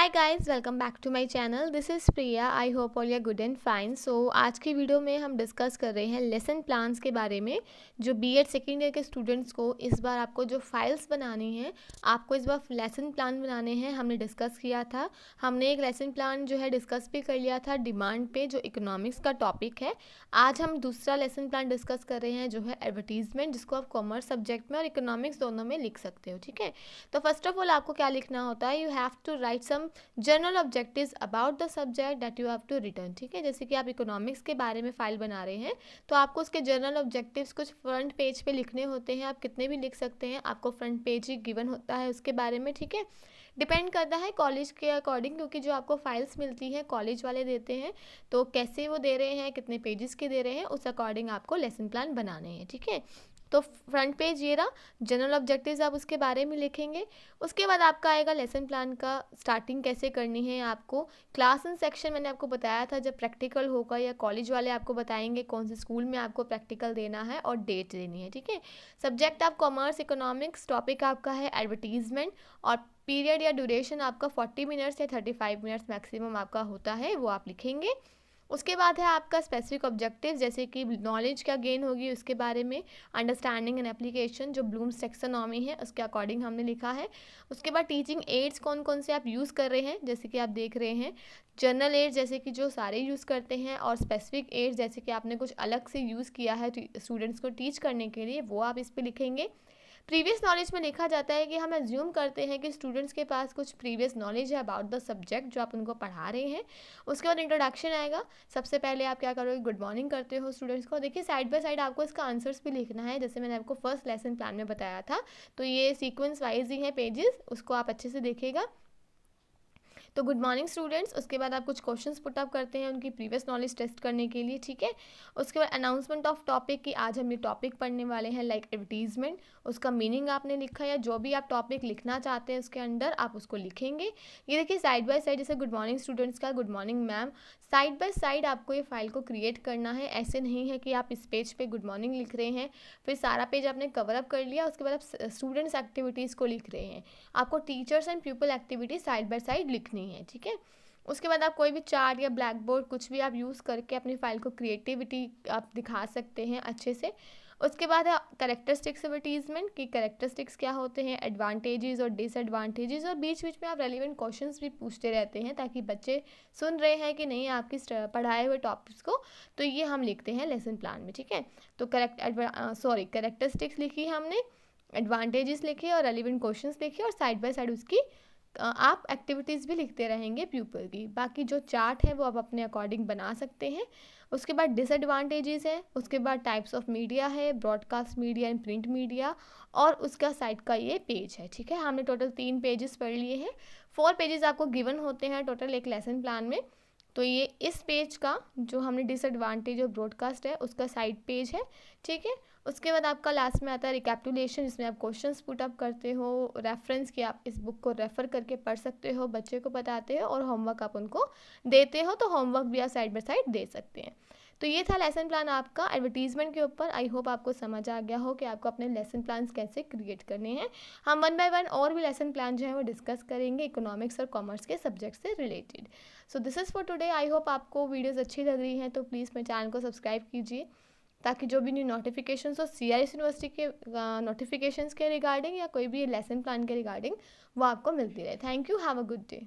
Hi guys, welcome back to my channel. This is Priya. I hope all you are good and fine. So आज की video में हम discuss कर रहे हैं लेसन प्लान्स के बारे में। जो बीएड सेकेंड ईयर के स्टूडेंट्स को इस बार आपको जो फाइल्स बनानी है, आपको इस बार लेसन प्लान बनाने हैं। हमने डिस्कस किया था, हमने एक लेसन प्लान जो है डिस्कस भी कर लिया था डिमांड पे, जो इकोनॉमिक्स का टॉपिक है। आज हम दूसरा लेसन प्लान डिस्कस कर रहे हैं जो है एडवर्टीजमेंट, जिसको आप कॉमर्स सब्जेक्ट में और इकोनॉमिक्स दोनों में लिख सकते हो। ठीक है, तो फर्स्ट ऑफ ऑल आपको क्या लिखना होता है, you have to write some general objectives about the subject that you have to return. ठीक है, जैसे कि आप इकोनॉमिक्स के बारे में फाइल बना रहे हैं तो आपको उसके जनरल ऑब्जेक्टिव्स कुछ फ्रंट पेज पे लिखने होते हैं। आप कितने भी लिख सकते हैं, आपको फ्रंट पेज ही गिवन होता है उसके बारे में। ठीक है, डिपेंड करता है कॉलेज के अकॉर्डिंग, क्योंकि जो आपको फाइल्स मिलती हैं कॉलेज वाले देते हैं, तो कैसे वो दे रहे हैं, कितने पेजेस के दे रहे हैं, उस अकॉर्डिंग आपको लेसन प्लान बनाने हैं। ठीक है, तो फ्रंट पेज ये रहा, जनरल ऑब्जेक्टिव्स आप उसके बारे में लिखेंगे। उसके बाद आपका आएगा लेसन प्लान का स्टार्टिंग कैसे करनी है आपको। क्लास एंड सेक्शन मैंने आपको बताया था, जब प्रैक्टिकल होगा या कॉलेज वाले आपको बताएंगे कौन से स्कूल में आपको प्रैक्टिकल देना है और डेट देनी है। ठीक है, सब्जेक्ट आप कॉमर्स इकोनॉमिक्स, टॉपिक आपका है एडवर्टीजमेंट, और पीरियड या ड्यूरेशन आपका 40 मिनट्स या 35 मिनट्स मैक्सिमम आपका होता है, वो आप लिखेंगे। उसके बाद है आपका स्पेसिफिक ऑब्जेक्टिव, जैसे कि नॉलेज क्या गेन होगी उसके बारे में, अंडरस्टैंडिंग एंड एप्लीकेशन जो ब्लूम्स टैक्सोनॉमी है उसके अकॉर्डिंग हमने लिखा है। उसके बाद टीचिंग एड्स कौन कौन से आप यूज़ कर रहे हैं, जैसे कि आप देख रहे हैं जनरल एड्स जैसे कि जो सारे यूज़ करते हैं, और स्पेसिफिक एड्स जैसे कि आपने कुछ अलग से यूज़ किया है स्टूडेंट्स को टीच करने के लिए, वो आप इस पर लिखेंगे। प्रीवियस नॉलेज में लिखा जाता है कि हम एज्यूम करते हैं कि स्टूडेंट्स के पास कुछ प्रीवियस नॉलेज है अबाउट द सब्जेक्ट जो आप उनको पढ़ा रहे हैं। उसके बाद इंट्रोडक्शन आएगा। सबसे पहले आप क्या करोगे, गुड मॉर्निंग करते हो स्टूडेंट्स को। देखिए साइड बाय साइड आपको इसका आंसर्स भी लिखना है, जैसे मैंने आपको फर्स्ट लेसन प्लान में बताया था। तो ये सीक्वेंस वाइज ही है पेजेस, उसको आप अच्छे से देखिएगा। तो गुड मॉर्निंग स्टूडेंट्स, उसके बाद आप कुछ क्वेश्चंस पुट अप करते हैं उनकी प्रीवियस नॉलेज टेस्ट करने के लिए। ठीक है, उसके बाद अनाउंसमेंट ऑफ टॉपिक कि आज हम ये टॉपिक पढ़ने वाले हैं लाइक एडवर्टीजमेंट, उसका मीनिंग आपने लिखा, या जो भी आप टॉपिक लिखना चाहते हैं उसके अंडर आप उसको लिखेंगे। ये देखिए साइड बाय साइड, जैसे गुड मॉर्निंग स्टूडेंट्स का good morning ma'am, side by side आपको ये फाइल को क्रिएट करना है। ऐसे नहीं है कि आप इस पेज पे गुड मॉर्निंग लिख रहे हैं फिर सारा पेज आपने कवर अप कर लिया, उसके बाद आप स्टूडेंट्स एक्टिविटीज़ को लिख रहे हैं। आपको teachers and people activity side by side लिखनी है। ठीक है, उसके बाद आप कोई भी चार्ट या ब्लैक बोर्ड कुछ भी आप यूज़ करके अपनी फाइल को क्रिएटिविटी आप दिखा सकते हैं अच्छे से। उसके बाद है कैरेक्टरिस्टिक्स एडवर्टीजमेंट की कैरेक्टरिस्टिक्स क्या होते हैं, एडवांटेजेस और डिसएडवांटेजेस, और बीच बीच में आप रेलिवेंट क्वेश्चंस भी पूछते रहते हैं ताकि बच्चे सुन रहे हैं कि नहीं आपकी पढ़ाए हुए टॉपिक्स को, तो ये हम लिखते हैं लेसन प्लान में। ठीक है, तो कैरेक्टरिस्टिक्स लिखी है हमने, एडवांटेजेस लिखे और रेलिवेंट क्वेश्चंस लिखे, और साइड बाय साइड उसकी आप एक्टिविटीज़ भी लिखते रहेंगे प्यूपल की। बाकी जो चार्ट है वो आप अपने अकॉर्डिंग बना सकते हैं। उसके बाद डिसएडवांटेजेस है, उसके बाद टाइप्स ऑफ मीडिया है, broadcast media and print media, और उसका साइट का ये पेज है। ठीक है, हमने टोटल 3 पेजेस पढ़ लिए हैं। 4 पेजेस आपको गिवन होते हैं टोटल एक लेसन प्लान में। तो ये इस पेज का जो हमने डिसएडवांटेज और ब्रॉडकास्ट है उसका साइड पेज है। ठीक है, उसके बाद आपका लास्ट में आता है रिकैपिटुलेशन, जिसमें आप क्वेश्चंस पुट अप करते हो, रेफरेंस कि आप इस बुक को रेफ़र करके पढ़ सकते हो, बच्चे को बताते हो, और होमवर्क आप उनको देते हो, तो होमवर्क भी आप साइड बाय साइड दे सकते हैं। तो ये था लेसन प्लान आपका एडवर्टीजमेंट के ऊपर। आई होप आपको समझ आ गया हो कि आपको अपने लेसन प्लान्स कैसे क्रिएट करने हैं। हम 1 बाय 1 और भी लेसन प्लान जो है वो डिस्कस करेंगे इकोनॉमिक्स और कॉमर्स के सब्जेक्ट से related. So this is for today. I hope आपको वीडियोज़ अच्छी लग रही हैं, तो प्लीज़ मेरे चैनल को सब्सक्राइब कीजिए ताकि जो भी न्यू नोटिफिकेशंस हो CRS यूनिवर्सिटी के नोटिफिकेशंस के रिगार्डिंग या कोई भी लेसन प्लान के रिगार्डिंग वो आपको मिलती रहे। Thank you, have a good day.